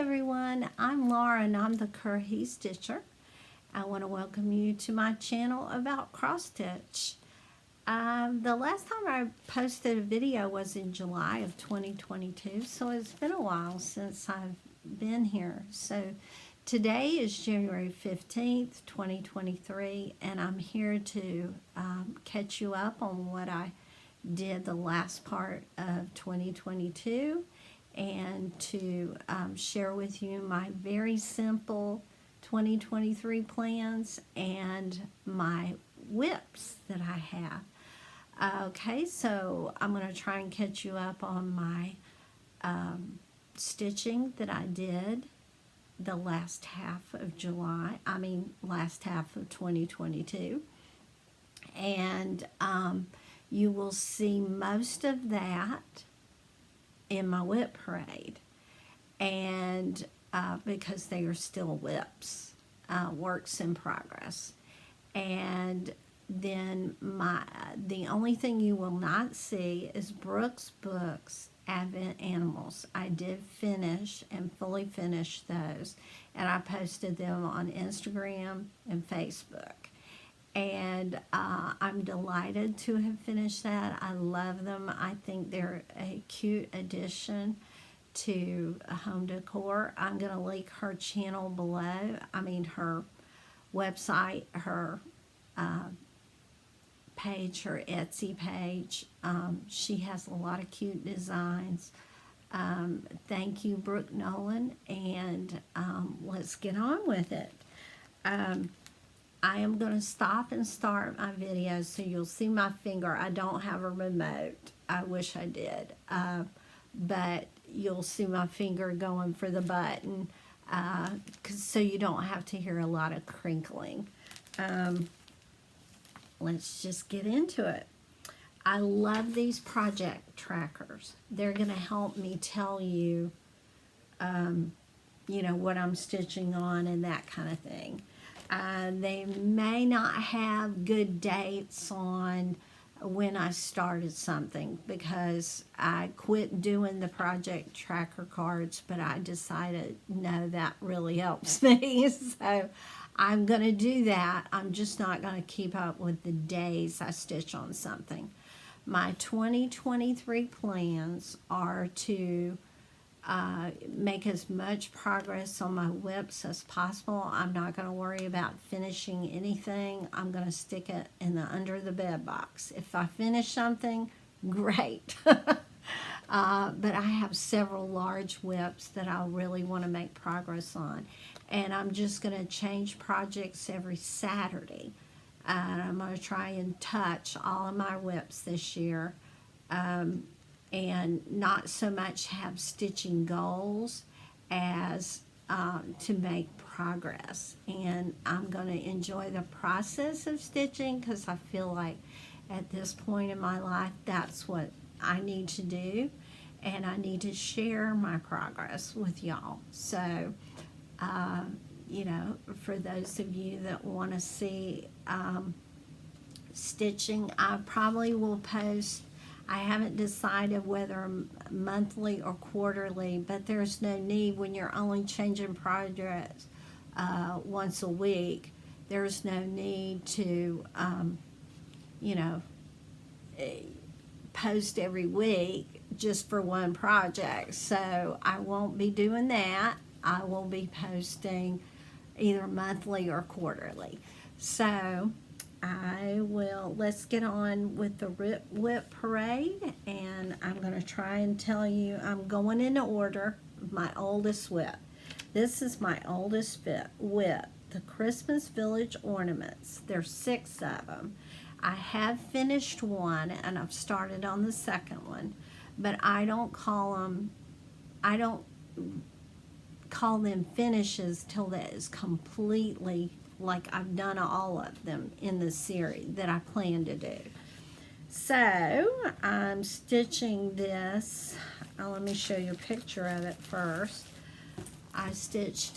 everyone, I'm Laura and I'm the Curry Stitcher. I want to welcome you to my channel about cross stitch. The last time I posted a video was in July of 2022, so it's been a while since I've been here. So today is January 15th, 2023, and I'm here to catch you up on what I did the last part of 2022 and to share with you my very simple 2023 plans and my WIPs that I have. Okay, so I'm going to try and catch you up on my stitching that I did the last half of last half of 2022. And you will see most of that in my WIP Parade. And because they are still WIPs, works in progress. And then the only thing you will not see is Brooks Books Advent Animals. I did finish and fully finish those, and I posted them on Instagram and Facebook. And I'm delighted to have finished that. I love them. I think they're a cute addition to home decor. I'm going to link her channel below. Her website, her page, her Etsy page. She has a lot of cute designs. Thank you, Brooke Nolan, and let's get on with it. I am going to stop and start my video so you'll see my finger. I don't have a remote. I wish I did. But you'll see my finger going for the button so you don't have to hear a lot of crinkling. Let's just get into it. I love these project trackers. They're going to help me tell you, what I'm stitching on and that kind of thing. They may not have good dates on when I started something because I quit doing the project tracker cards, but I decided, no, that really helps me. So I'm going to do that. I'm just not going to keep up with the days I stitch on something. My 2023 plans are to make as much progress on my WIPs as possible. I'm not going to worry about finishing anything. I'm going to stick it in the under the bed box. If I finish something, great. But I have several large WIPs that I really want to make progress on. And I'm just going to change projects every Saturday. I'm going to try and touch all of my WIPs this year. And not so much have stitching goals as to make progress. And I'm going to enjoy the process of stitching because I feel like at this point in my life that's what I need to do, and I need to share my progress with y'all. So for those of you that want to see stitching, I probably will post. I haven't decided whether monthly or quarterly, but there's no need when you're only changing projects once a week. There's no need to, post every week just for one project. So I won't be doing that. I will be posting either monthly or quarterly. So let's get on with the WIP Parade, and I'm going to try and tell you, I'm going in order, my oldest WIP. This is my oldest WIP, the Christmas Village Ornaments. There's 6 of them. I have finished one, and I've started on the second one, but I don't call them finishes till that is completely, like I've done all of them in the series that I plan to do. So I'm stitching this. Let me show you a picture of it first. I've stitched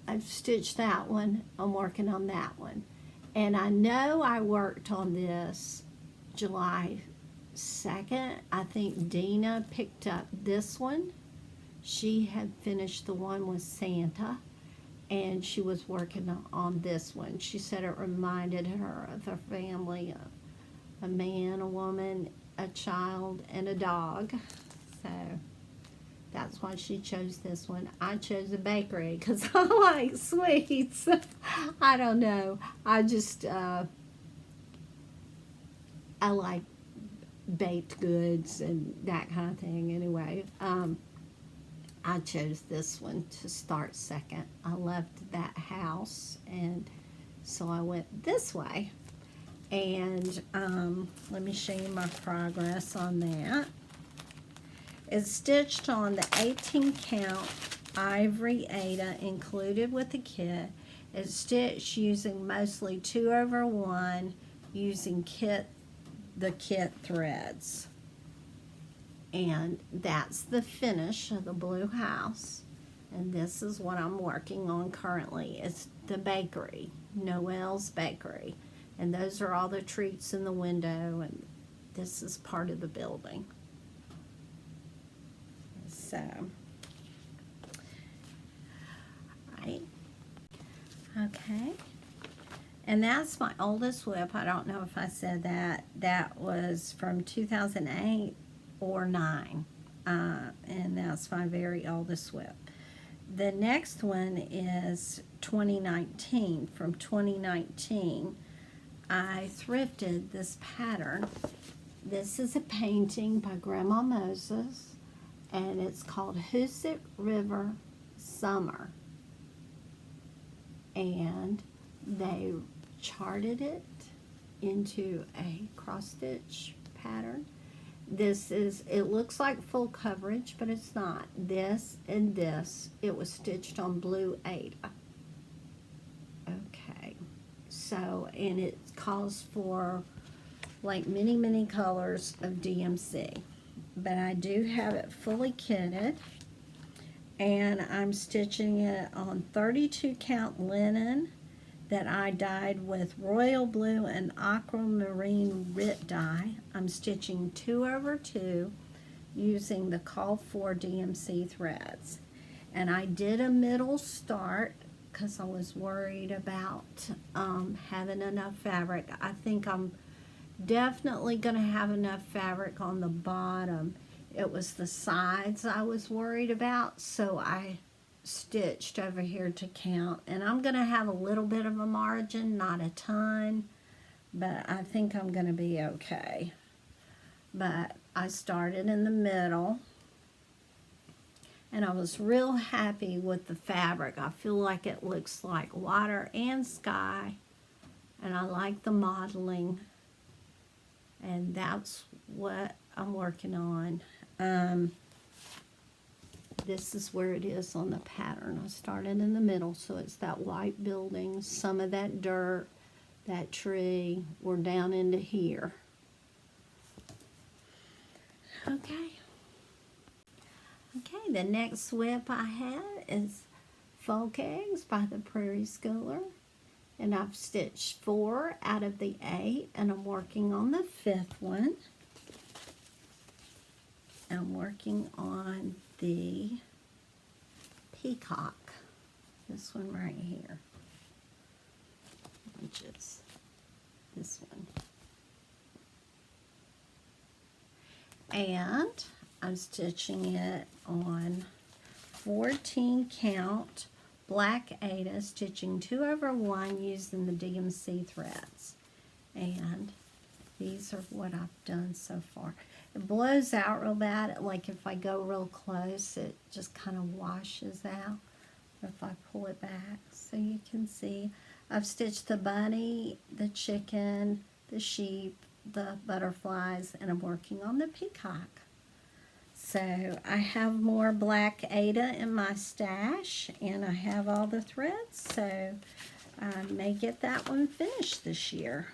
that one. I'm working on that one. And I know I worked on this July 2nd. I think Dina picked up this one she had finished the one with Santa, and she was working on this one. She said it reminded her of her family, a man, a woman, a child, and a dog. So that's why she chose this one. I chose a bakery because I like sweets. I don't know. I just, I like baked goods and that kind of thing. Anyway, I chose this one to start second. I left that house, and so I went this way. And let me show you my progress on that. It's stitched on the 18 count ivory Aida included with the kit. It's stitched using mostly 2/1 using the kit threads. And that's the finish of the blue house. And this is what I'm working on currently. It's the bakery, Noel's Bakery. And those are all the treats in the window, and this is part of the building. So, right. Okay. And that's my oldest WIP. I don't know if I said that. That was from 2008 or 9. And that's my very oldest WIP. The next one is 2019. From 2019, I thrifted this pattern. This is a painting by Grandma Moses, and it's called Hoosick River Summer. And they charted it into a cross stitch pattern. It looks like full coverage, but it's not. This and this, it was stitched on blue Aida. Okay, so, and it calls for like many colors of DMC. But I do have it fully kitted, and I'm stitching it on 32 count linen that I dyed with royal blue and aquamarine Rit dye. I'm stitching 2/2 using the called for DMC threads. And I did a middle start because I was worried about having enough fabric. I think I'm definitely going to have enough fabric on the bottom. It was the sides I was worried about, so I stitched over here to count. And I'm going to have a little bit of a margin, not a ton, but I think I'm going to be okay. But I started in the middle, and I was real happy with the fabric. I feel like it looks like water and sky, and I like the modeling, and that's what I'm working on. This is where it is on the pattern. I started in the middle, so it's that white building, some of that dirt, that tree. We're down into here. Okay. Okay, the next WIP I have is Folk Eggs by the Prairie Schooler. And I've stitched 4 out of the 8, and I'm working on the 5th one. I'm working on the peacock, this one right here, which is this one. And I'm stitching it on 14 count black Aida, stitching 2/1 using the DMC threads. And these are what I've done so far. It blows out real bad. Like if I go real close, it just kind of washes out. If I pull it back so you can see, I've stitched the bunny, the chicken, the sheep, the butterflies, and I'm working on the peacock. So I have more black Aida in my stash, and I have all the threads, so I may get that one finished this year.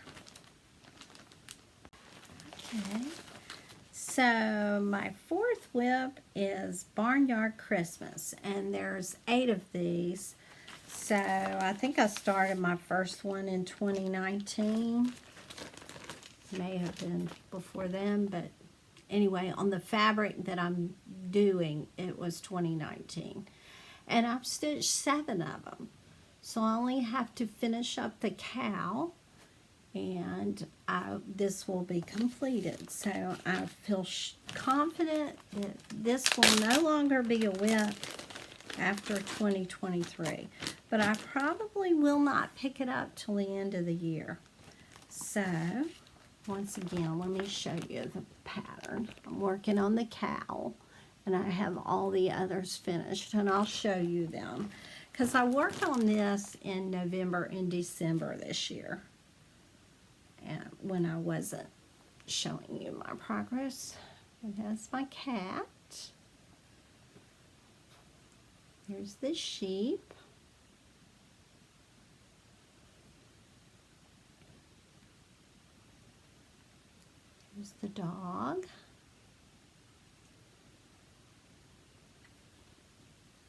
Okay. So my 4th WIP is Barnyard Christmas, and there's 8 of these. So I think I started my first one in 2019. May have been before then, but anyway, on the fabric that I'm doing, it was 2019. And I've stitched 7 of them. So I only have to finish up the cow, and this will be completed. So I feel confident that this will no longer be a WIP after 2023. But I probably will not pick it up till the end of the year. So, once again, let me show you the pattern. I'm working on the cow, and I have all the others finished, and I'll show you them. Because I worked on this in November and December this year, and when I wasn't showing you my progress. And that's my cat. Here's the sheep. Here's the dog.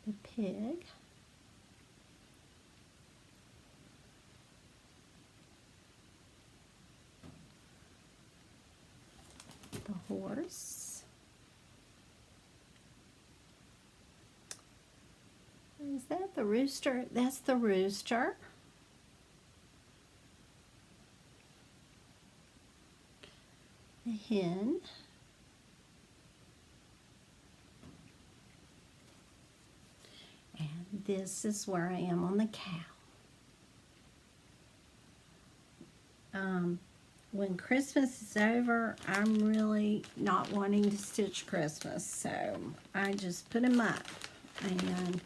The pig. The horse. Is that the rooster? That's the rooster. The hen. And this is where I am on the cow. When Christmas is over, I'm really not wanting to stitch Christmas, so I just put them up, and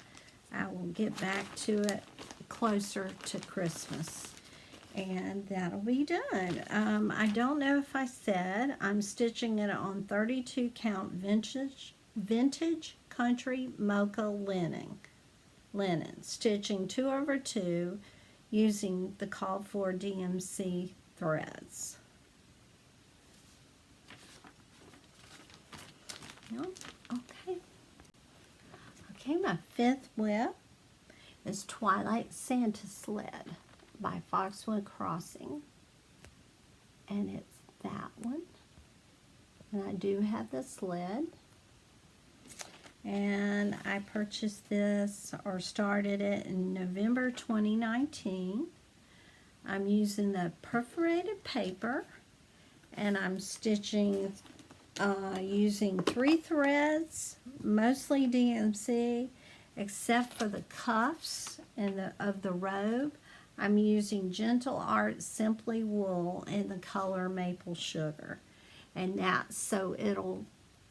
I will get back to it closer to Christmas, and that'll be done. I don't know if I said I'm stitching it on 32 count vintage country mocha linen, stitching 2/2 using the called for DMC threads. Okay. Okay, my 5th WIP is Twilight Santa Sled by Foxwood Crossing. And it's that one. And I do have the sled. And I purchased this, or started it, in November 2019. I'm using the perforated paper, and I'm stitching using 3 threads, mostly DMC, except for the cuffs and of the robe. I'm using Gentle Art Simply Wool in the color Maple Sugar. And that's so it'll,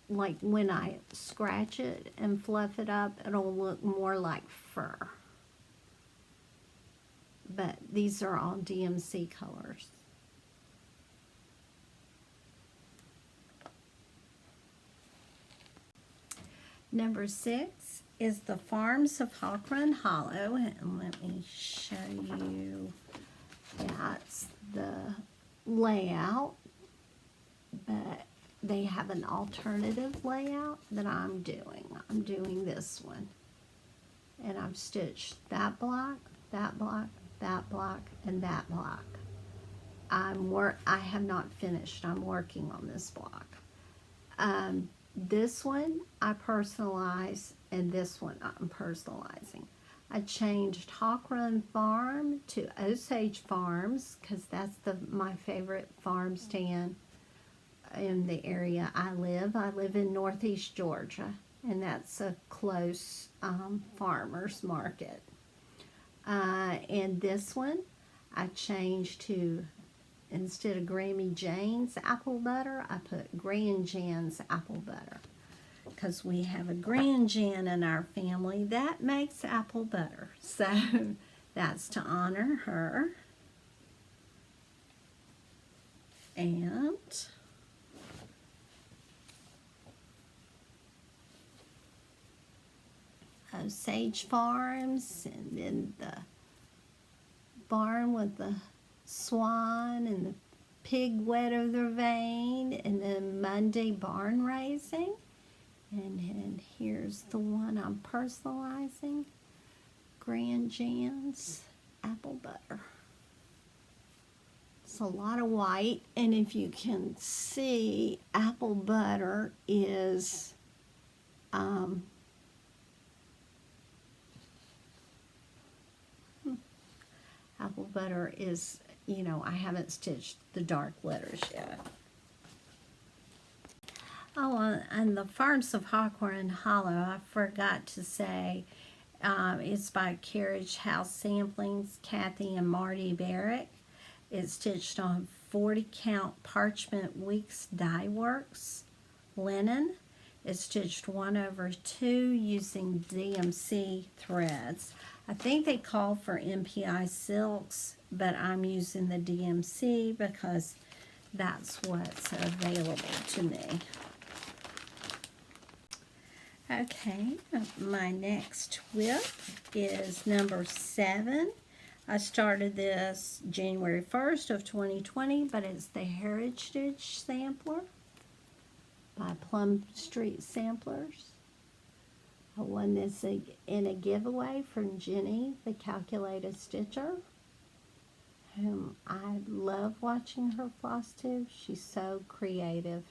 like when I scratch it and fluff it up, it'll look more like fur. But these are all DMC colors. Number 6 is the Farms of Hawk Run Hollow, and let me show you. That's the layout, but they have an alternative layout that I'm doing. I'm doing this one, and I've stitched that block, that block, that block, and that block. I have not finished. I'm working on this block. This one I personalize, and this one I'm personalizing. I changed Hawk Run Farm to Osage Farms because that's my favorite farm stand in the area I live. I live in Northeast Georgia, and that's a close farmer's market. And this one I changed to, instead of Grammy Jane's apple butter, I put Grand Jan's apple butter. Because we have a Grand Jan in our family that makes apple butter. So that's to honor her. And Osage Farms, and then the barn with the swan and the pig wet of their vein, and then Monday barn raising. And here's the one I'm personalizing, Grand Jan's apple butter. It's a lot of white, and if you can see, apple butter is apple butter is, you know, I haven't stitched the dark letters yet. Oh, and the Farms of Hawthorne Hollow, I forgot to say, it's by Carriage House Samplings, Kathy and Marty Barrick. It's stitched on 40 count parchment weeks dye works linen. It's stitched 1/2 using DMC threads. I think they call for MPI silks, but I'm using the DMC because that's what's available to me. Okay, my next WIP is number 7. I started this January 1st of 2020, but it's the Heritage Sampler by Plum Street Samplers. I won this in a giveaway from Jenny, the Calculated Stitcher, whom I love watching her floss tube. She's so creative.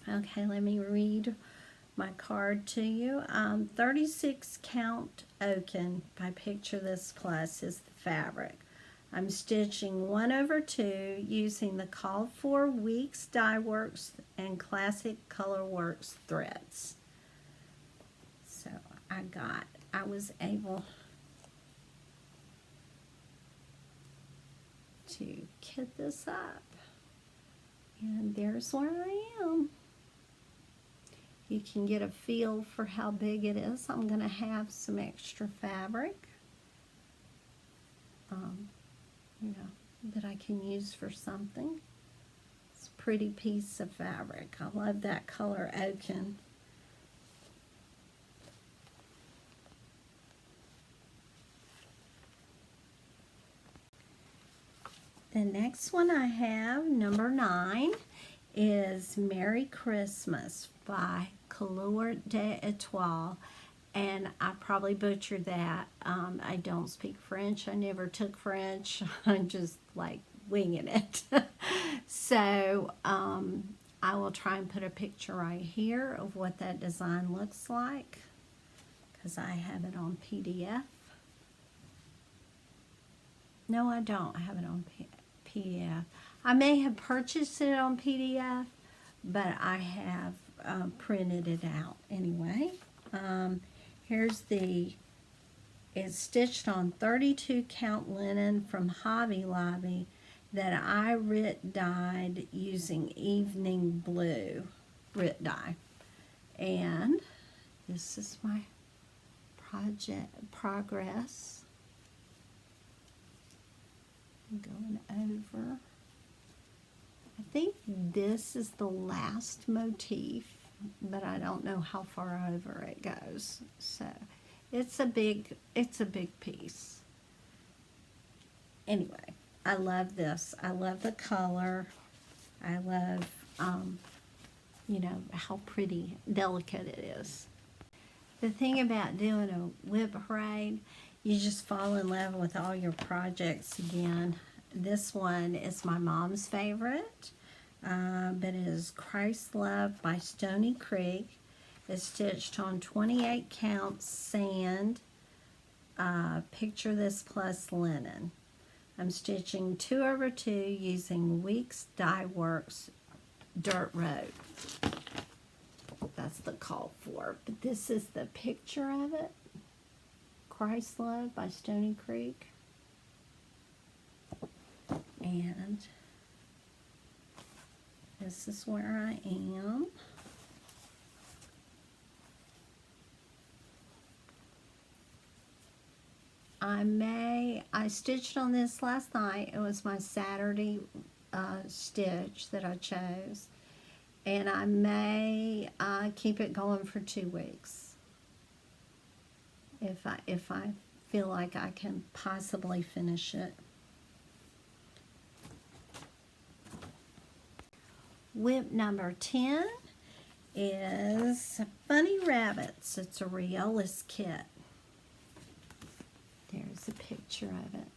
Okay, let me read my card to you. 36 count Oaken by Picture This Plus is the fabric. I'm stitching 1/2 using the called for Weeks Dye Works and Classic Color Works threads. So I was able to kit this up, and there's where I am. You can get a feel for how big it is. I'm going to have some extra fabric, you know, that I can use for something. It's a pretty piece of fabric. I love that color Oaken. The next one I have, number 9, is Merry Christmas by Couleur d'Etoile, and I probably butchered that. I don't speak French. I never took French. I'm just like winging it. So I will try and put a picture right here of what that design looks like, because I have it on PDF. No, I don't have it on PDF. I may have purchased it on PDF, but I have printed it out anyway. It's stitched on 32 count linen from Hobby Lobby that I dyed using Evening Blue dye. And this is my progress. I'm going over. I think this is the last motif, but I don't know how far over it goes. So it's a big piece. Anyway, I love this. I love the color. I love, you know, how pretty, delicate it is. The thing about doing a WIP parade, you just fall in love with all your projects again. This one is my mom's favorite, but it is Christ Love by Stony Creek. It's stitched on 28 count sand, Picture This Plus linen. I'm stitching 2/2 using Weeks Dye Works Dirt Road. That's the call for, but this is the picture of it. Christ Love by Stony Creek. And this is where I am. I stitched on this last night. It was my Saturday stitch that I chose. And I may keep it going for 2 weeks. If I feel like I can possibly finish it. WIP number 10 is Funny Rabbits. It's a Riolis kit. There's a picture of it.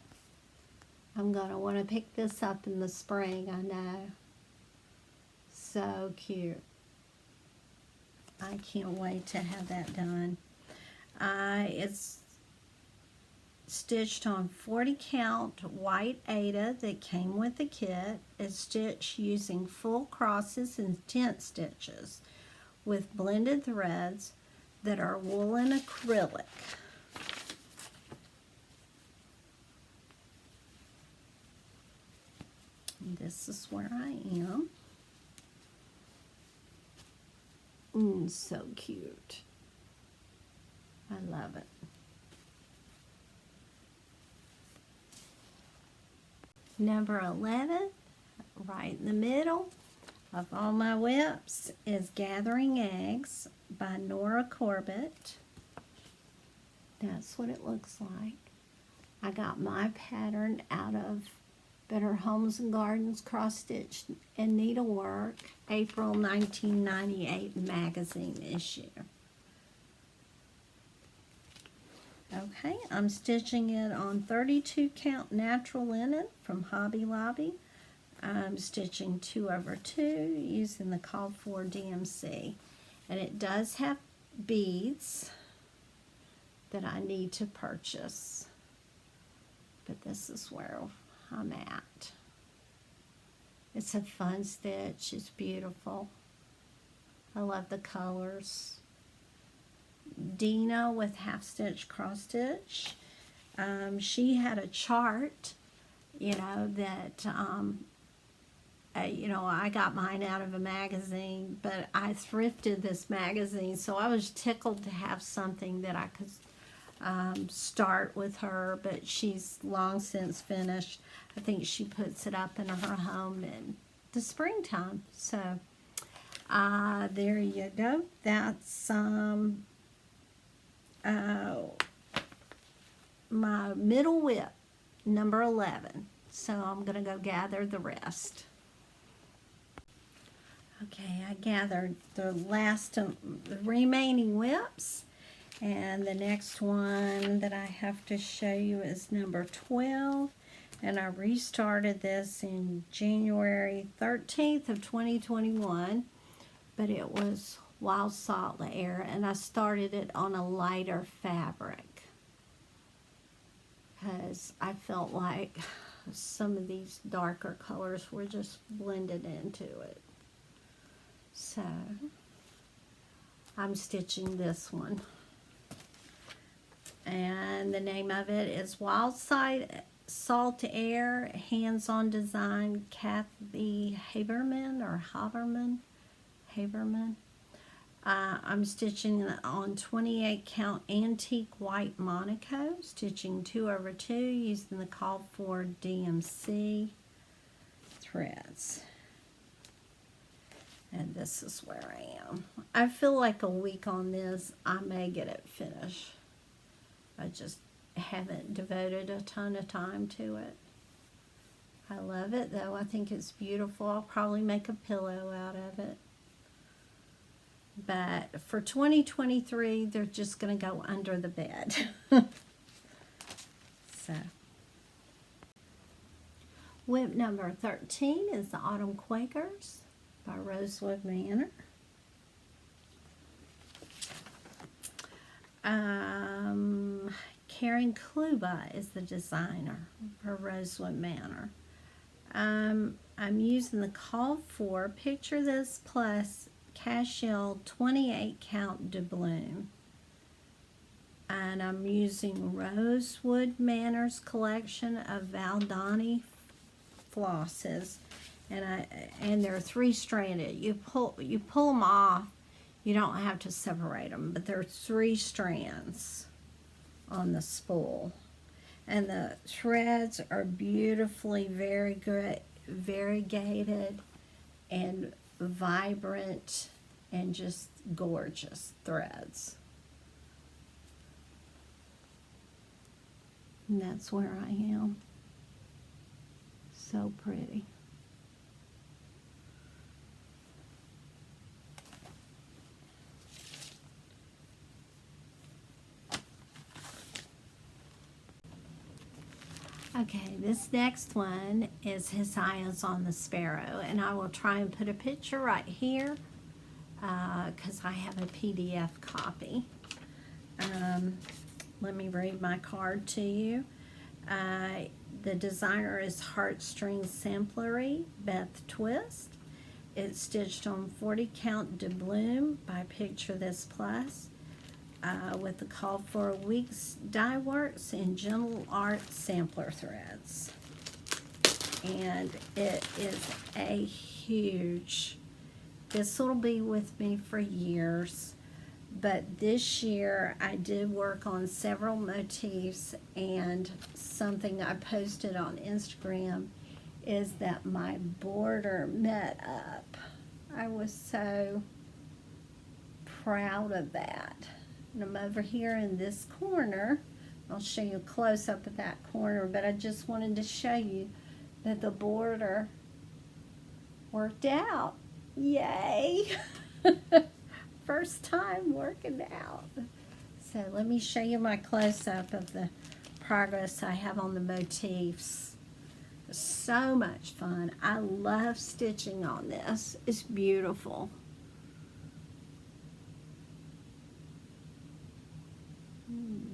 I'm going to want to pick this up in the spring, I know. So cute. I can't wait to have that done. It's stitched on 40 count white Aida that came with the kit. It's stitched using full crosses and tent stitches with blended threads that are woolen acrylic. And this is where I am. So cute. I love it. Number 11, right in the middle of all my WIPs, is Gathering Eggs by Nora Corbett. That's what it looks like. I got my pattern out of Better Homes and Gardens Cross Stitch and Needlework, April 1998 magazine issue. Okay, I'm stitching it on 32 count natural linen from Hobby Lobby. I'm stitching 2/2 using the called for DMC. And it does have beads that I need to purchase. But this is where I'm at. It's a fun stitch. It's beautiful. I love the colors. Dina with half stitch cross stitch. She had a chart, that I got mine out of a magazine, but I thrifted this magazine, so I was tickled to have something that I could start with her, but she's long since finished. I think she puts it up in her home in the springtime. So there you go. That's my middle WIP, number 11. So I'm going to go gather the rest. Okay, I gathered the remaining WIPs, and the next one that I have to show you is number 12, and I restarted this in January 13th of 2021, but it was Wild Salt Air, and I started it on a lighter fabric because I felt like some of these darker colors were just blended into it. So I'm stitching this one, and the name of it is Wild Salt Air Hands-On Design, Kathy Haberman. I'm stitching on 28 count antique white Monaco, stitching 2/2 using the called for DMC threads. And this is where I am. I feel like a week on this, I may get it finished. I just haven't devoted a ton of time to it. I love it though. I think it's beautiful. I'll probably make a pillow out of it. But for 2023, they're just going to go under the bed. So, WIP number 13 is the Autumn Quakers by Rosewood Manor. Karen Kluba is the designer for Rosewood Manor. I'm using the called for Picture This Plus Cashel 28 count doubloon, and I'm using Rosewood Manor's collection of Valdani flosses, and they're 3-stranded. You pull them off. You don't have to separate them, but there are 3 strands on the spool, and the threads are beautifully variegated and vibrant and just gorgeous threads. And that's where I am. So pretty. I Okay, this next one is His Eyes on the Sparrow, and I will try and put a picture right here because I have a PDF copy. Let me read my card to you. The designer is Heartstring Samplery, Beth Twist. It's stitched on 40 count doubloon by Picture This Plus with the call for Weeks Dye Works and Gentle Art sampler threads. And it is a huge, this will be with me for years. But this year I did work on several motifs, and something I posted on Instagram is that my border met up. I was so proud of that. And I'm over here in this corner. I'll show you a close-up of that corner, but I just wanted to show you that the border worked out. Yay! First time working out. So let me show you my close-up of the progress I have on the motifs. So much fun. I love stitching on this. It's beautiful.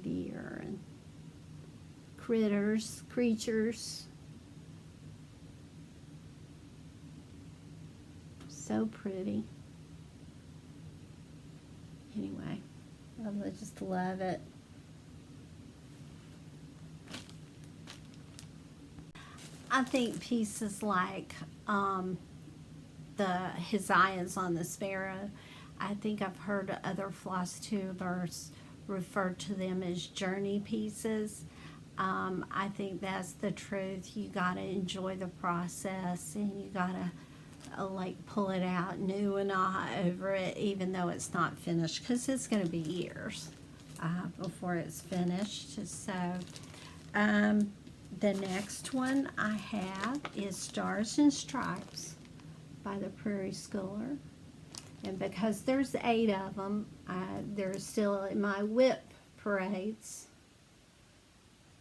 Deer and creatures. So pretty. Anyway, I just love it. I think pieces like His Eyes on the Sparrow, I think I've heard other floss tubers refer to them as journey pieces. I think that's the truth. You gotta enjoy the process, and you gotta like pull it out new and over it, even though it's not finished, because it's going to be years before it's finished. So the next one I have is Stars and Stripes by the Prairie Schooler, and because there's 8 of them, they're still in my WIP parades.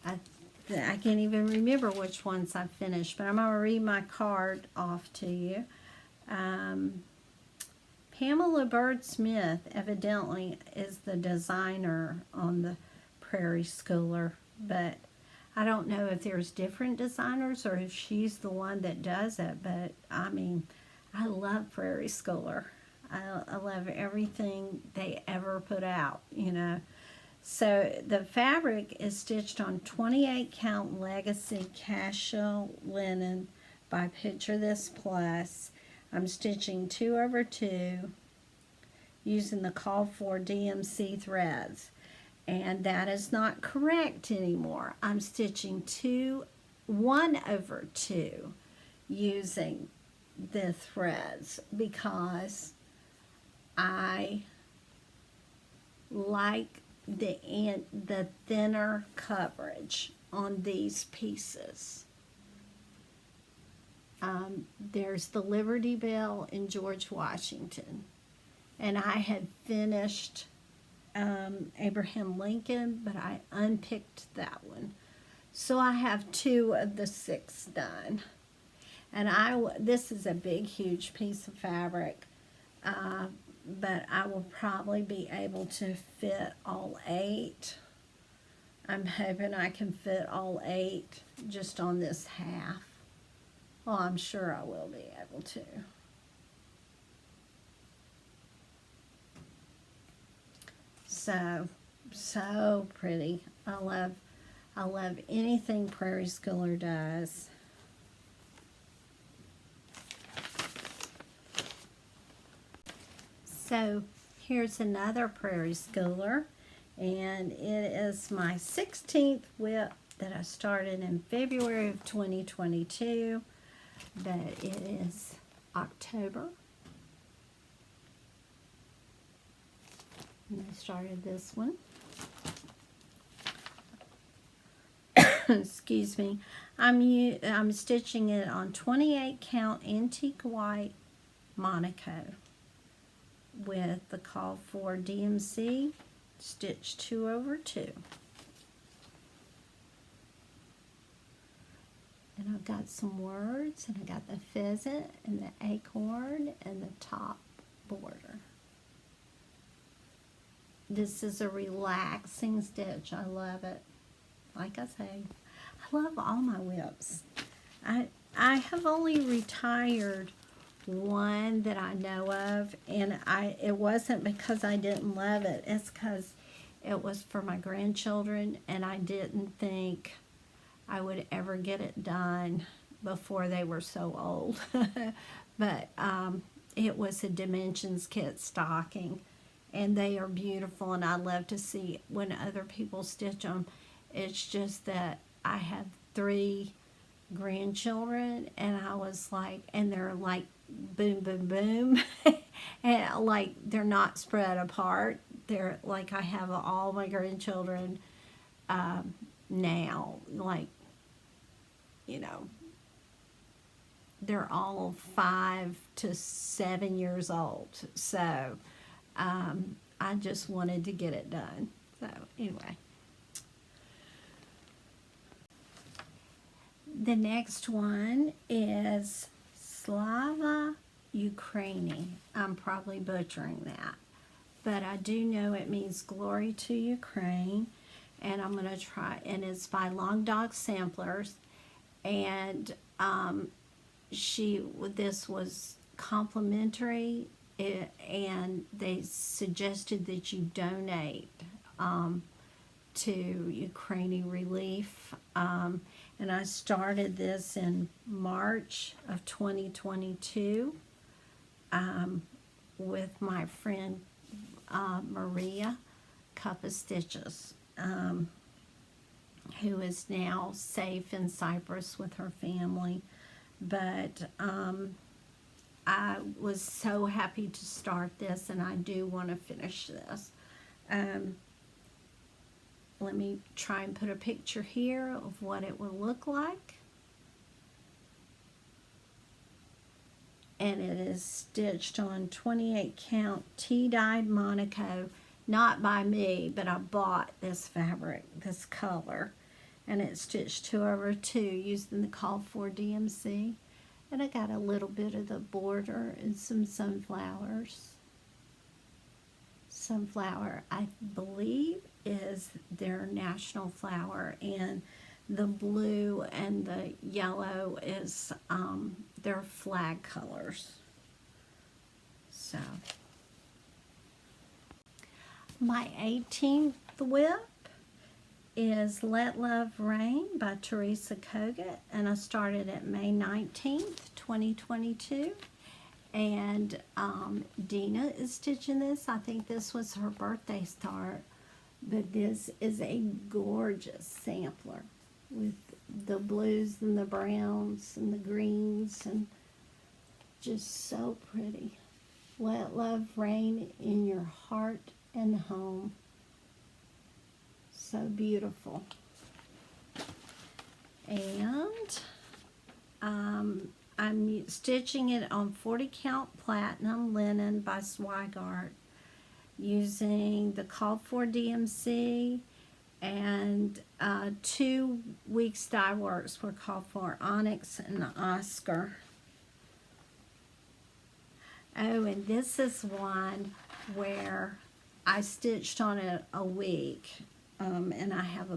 I can't even remember which ones I finished, but I'm going to read my card off to you. Pamela Bird Smith evidently is the designer on the Prairie Schooler, but I don't know if there's different designers or if she's the one that does it. But I mean, I love Prairie Schooler. I love everything they ever put out, you know. So the fabric is stitched on 28 count Legacy Cashel linen by Picture This Plus. I'm stitching 2 over 2 using the call for DMC threads, and that is not correct anymore. I'm stitching 1 over 2 using the threads because I like the thinner coverage on these pieces. There's the Liberty Bell and George Washington, and I had finished Abraham Lincoln, but I unpicked that one, so I have 2 of the 6 done. And this is a big, huge piece of fabric, but I will probably be able to fit all 8. I'm hoping I can fit all 8 just on this half. Well, I'm sure I will be able to. So pretty. I love anything Prairie Schooler does. So here's another Prairie Schooler, and it is my 16th WIP that I started in February of 2022, but it is October. And I started this one. Excuse me. I'm stitching it on 28 count antique white Monaco with the call for DMC, stitch 2 over 2. And I've got some words, and I got the pheasant and the acorn and the top border. This is a relaxing stitch. I love it. Like I say, I love all my WIPs. I have only retired one that I know of, and it wasn't because I didn't love it. It's because it was for my grandchildren, and I didn't think I would ever get it done before they were so old. But it was a Dimensions kit stocking, and they are beautiful, and I love to see when other people stitch them. It's just that I have 3 grandchildren, and I was like, and they're like boom, boom, boom. And like, they're not spread apart. They're like, I have all my grandchildren now, like, you know, they're all 5 to 7 years old. So I just wanted to get it done. So anyway. The next one is Slava Ukraini. I'm probably butchering that, but I do know it means glory to Ukraine, and I'm going to try, and it's by Long Dog Samplers, and this was complimentary, and they suggested that you donate to Ukrainian relief. And I started this in March of 2022 with my friend Maria Cup of Stitches, who is now safe in Cyprus with her family. But I was so happy to start this, and I do want to finish this. Let me try and put a picture here of what it will look like. And it is stitched on 28 count tea-dyed Monaco, not by me, but I bought this fabric, this color, and it's stitched 2/2 using the called for DMC. And I got a little bit of the border and some sunflowers. Sunflower, I believe, is their national flower, and the blue and the yellow is their flag colors. So my 18th WIP is Let Love Rain by Teresa Kogut, and I started at May 19th, 2022. And Dina is stitching this. I think this was her birthday start, but this is a gorgeous sampler with the blues and the browns and the greens, and just so pretty. Let love reign in your heart and home. So beautiful. And I'm stitching it on 40 count platinum linen by Swigart, using the called for DMC, and 2 weeks dye works were called for, Onyx and Oscar. Oh, and this is one where I stitched on it a week, and I have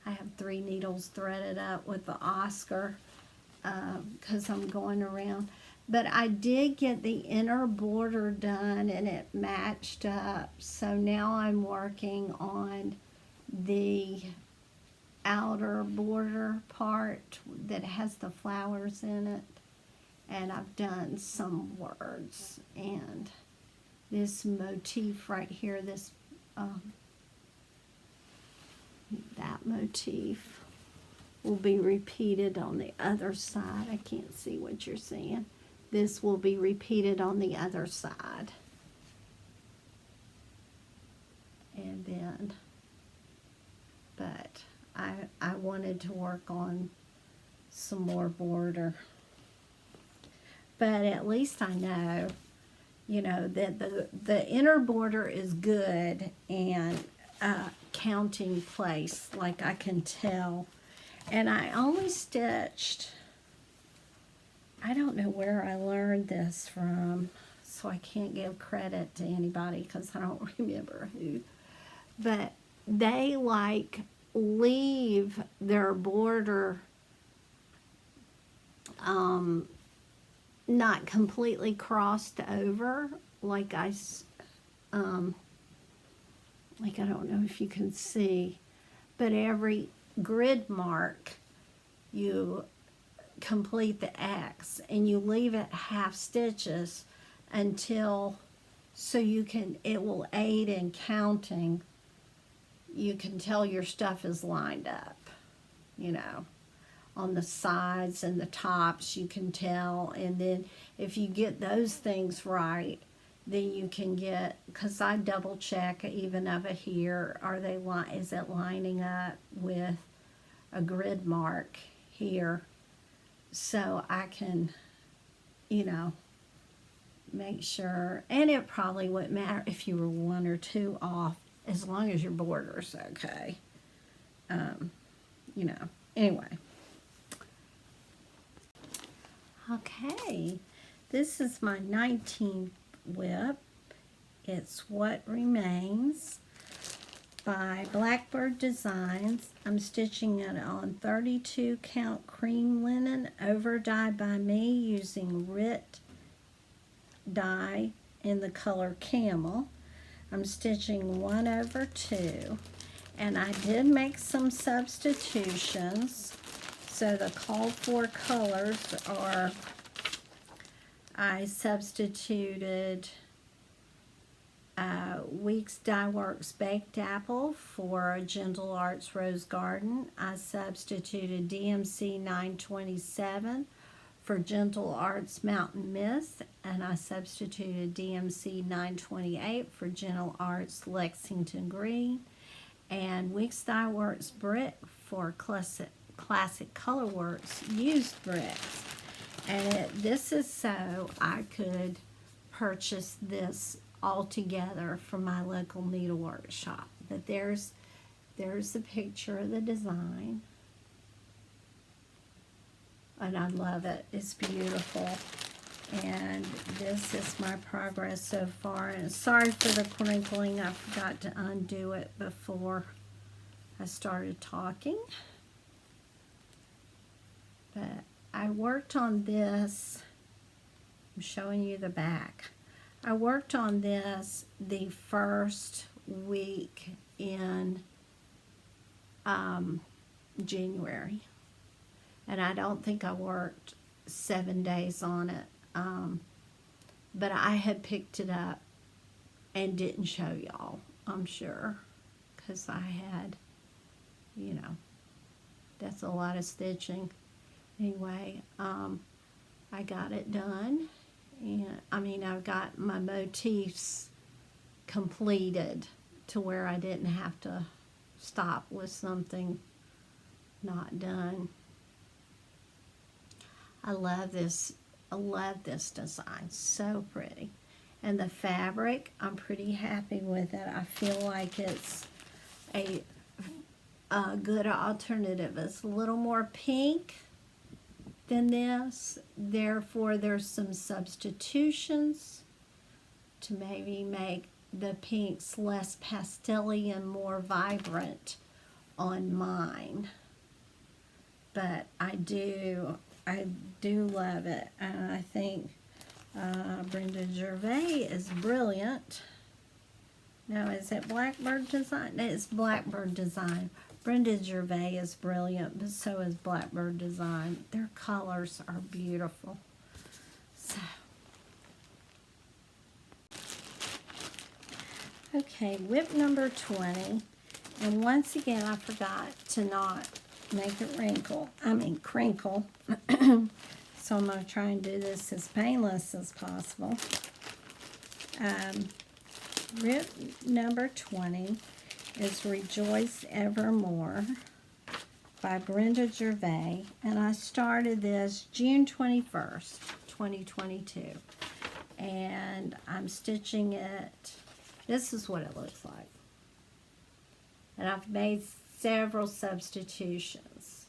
I have 3 needles threaded up with the Oscar because I'm going around. But I did get the inner border done, and it matched up. So now I'm working on the outer border part that has the flowers in it. And I've done some words. And this motif right here, this that motif will be repeated on the other side. I can't see what you're seeing. This will be repeated on the other side. And then, but I wanted to work on some more border. But at least I know, you know, that the inner border is good and counting place, like I can tell. And I only stitched, I don't know where I learned this from, so I can't give credit to anybody because I don't remember who. But they like leave their border not completely crossed over, like like I don't know if you can see, but every grid mark you complete the X and you leave it half stitches until, so you can, it will aid in counting. You can tell your stuff is lined up, you know, on the sides and the tops you can tell. And then if you get those things right, then you can get, because I double check even over here, are they, is it lining up with a grid mark here, so I can, you know, make sure. And it probably wouldn't matter if you were 1 or 2 off, as long as your border's okay. You know, anyway. Okay, this is my 19th WIP. It's What Remains by Blackbird Designs. I'm stitching it on 32 count cream linen over dye by me using RIT dye in the color Camel. I'm stitching 1/2, and I did make some substitutions. So the called for colors are, I substituted Weeks Dye Works Baked Apple for Gentle Arts Rose Garden. I substituted DMC 927 for Gentle Arts Mountain Mist, and I substituted DMC 928 for Gentle Arts Lexington Green, and Weeks Dye Works Brick for Classic Colorworks Used Bricks. And this is so I could purchase this all together from my local needlework shop. But there's a picture of the design, and I love it. It's beautiful. And this is my progress so far. And sorry for the crinkling. I forgot to undo it before I started talking. But I worked on this. I'm showing you the back. I worked on this the first week in January. And I don't think I worked 7 days on it. But I had picked it up and didn't show y'all, I'm sure. Because I had, you know, that's a lot of stitching. Anyway, I got it done. And I mean, I've got my motifs completed to where I didn't have to stop with something not done. I love this design. So pretty. And the fabric, I'm pretty happy with it. I feel like it's a good alternative. It's a little more pink than this. Therefore, there's some substitutions to maybe make the pinks less pastel-y and more vibrant on mine. But I do love it. And I think Brenda Gervais is brilliant. Now, is it Blackbird Design? It's Blackbird Design. Brenda Gervais is brilliant, but so is Blackbird Design. Their colors are beautiful. So, okay, WIP number 20. And once again, I forgot to not make it crinkle. So I'm going to try and do this as painless as possible. WIP number 20 is Rejoice Evermore by Brenda Gervais. And I started this June 21st, 2022. And I'm stitching it. This is what it looks like. And I've made several substitutions.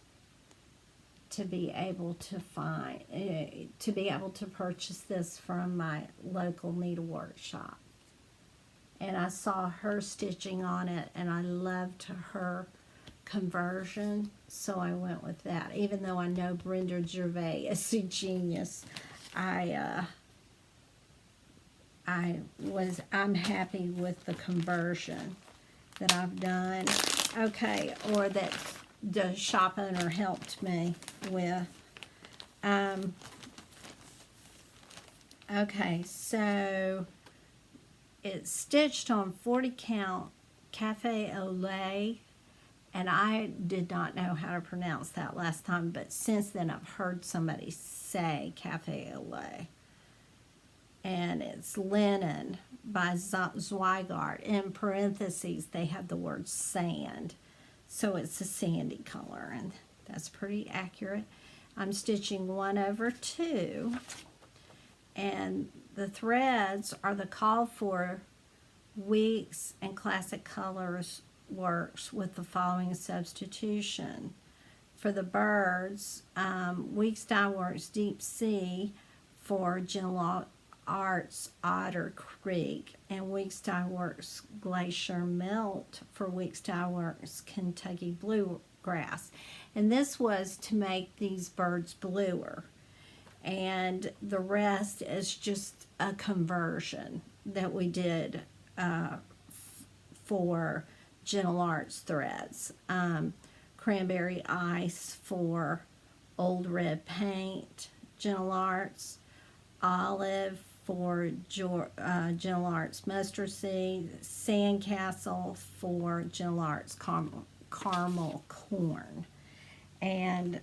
to be able to purchase this from my local needlework shop. And I saw her stitching on it, and I loved her conversion, so I went with that. Even though I know Brenda Gervais is a genius, I'm happy with the conversion that I've done. Okay, or that the shop owner helped me with. Okay, so it's stitched on 40 count Cafe au Lait, and I did not know how to pronounce that last time, but since then I've heard somebody say Cafe au Lait. And it's linen by Zweigart. In parentheses, they have the word sand. So it's a sandy color, and that's pretty accurate. I'm stitching 1/2, and the threads are the call for Weeks and Classic Colors works with the following substitution. For the birds, Weeks Dye Works Deep Sea for Gentle Arts Otter Creek, and Weeks Dye Works Glacier Melt for Weeks Dye Works Kentucky Bluegrass. And this was to make these birds bluer. And the rest is just a conversion that we did for Gentle Arts threads. Cranberry Ice for Old Red Paint, Gentle Arts. Olive for Gentle Arts Mustard Seed. Sandcastle for Gentle Arts Caramel Corn. And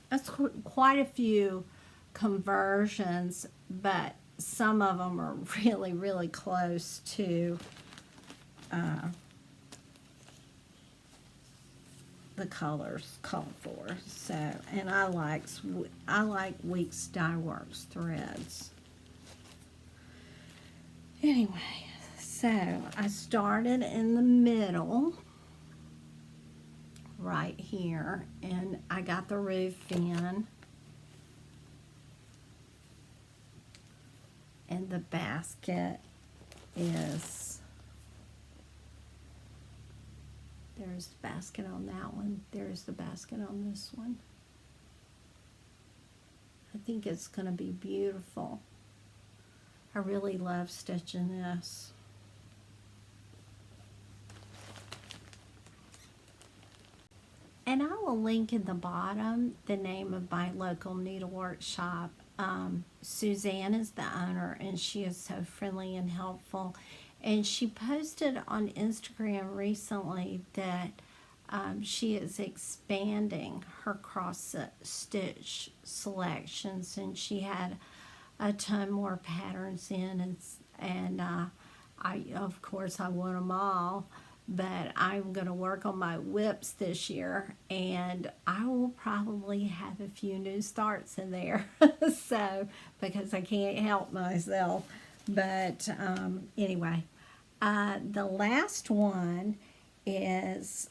that's quite a few conversions, but some of them are really, really close to the colors called for. So, and I like Weeks Dye Works threads. Anyway, so I started in the middle right here, and I got the roof in, and the basket is, there's the basket on that one, there's the basket on this one. I think it's going to be beautiful. I really love stitching this. And I will link in the bottom the name of my local needlework shop. Suzanne is the owner, and she is so friendly and helpful. And she posted on Instagram recently that she is expanding her cross-stitch selections, and she had a ton more patterns in, and of course I want them all, but I'm going to work on my WIPs this year, and I will probably have a few new starts in there. So, because I can't help myself. But anyway, the last one is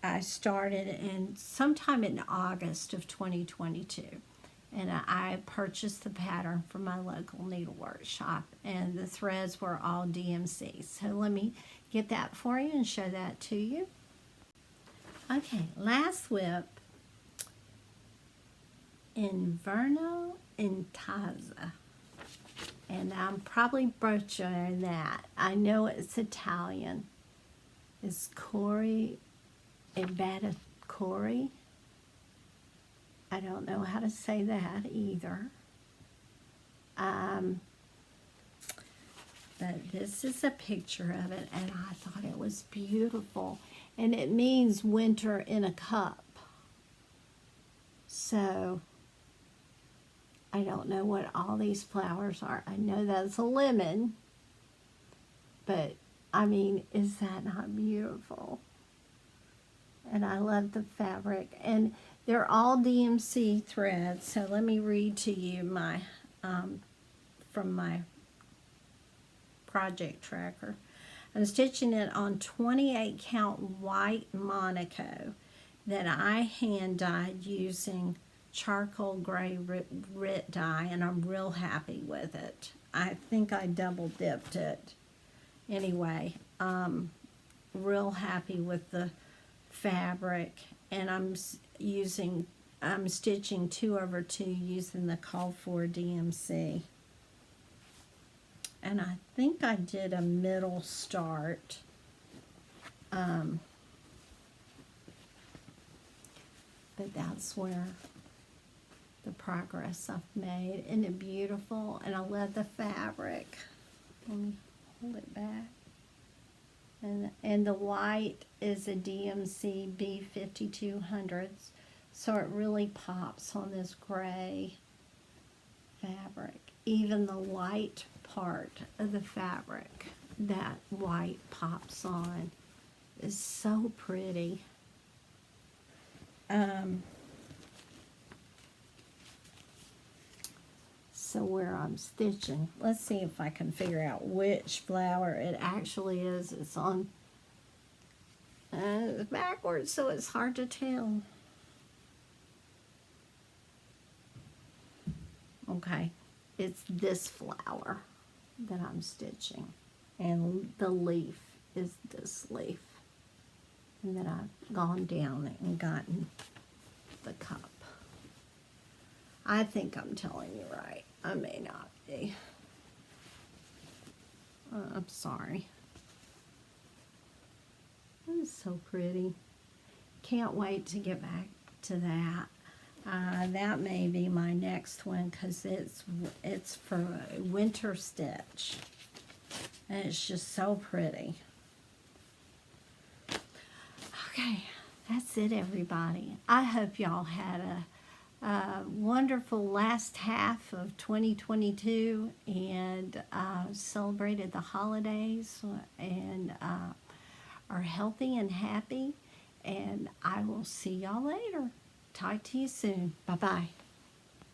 I started sometime in August of 2022. And I purchased the pattern from my local needlework shop, and the threads were all DMC. So let me get that for you and show that to you. Okay, last WIP, Inverno in Taza. And I'm probably butchering that. I know it's Italian. It's Cori Cori. I don't know how to say that either. But this is a picture of it, and I thought it was beautiful. And it means winter in a cup. So, I don't know what all these flowers are. I know that's a lemon. But, I mean, is that not beautiful? And I love the fabric. And they're all DMC threads, so let me read to you my from my project tracker. I'm stitching it on 28 count white Monaco. that I hand dyed using charcoal gray Rit dye, and I'm real happy with it. I think I double dipped it. Anyway, real happy with the fabric, and I'm stitching 2/2 using the call for DMC. And I think I did a middle start. But that's where the progress I've made. Isn't it beautiful? And I love the fabric. Let me hold it back. And the white is a DMC B5200s, so it really pops on this gray fabric. Even the light part of the fabric, that white pops on, is so pretty. So where I'm stitching, let's see if I can figure out which flower it actually is. It's on backwards, so it's hard to tell. Okay, it's this flower that I'm stitching, and the leaf is this leaf, and then I've gone down and gotten the cup. I think I'm telling you right. I may not be. I'm sorry. That is so pretty. Can't wait to get back to that. That may be my next one because it's for a winter stitch. And it's just so pretty. Okay, that's it, everybody. I hope y'all had a wonderful last half of 2022 and celebrated the holidays and are healthy and happy. And I will see y'all later. Talk to you soon. Bye-bye.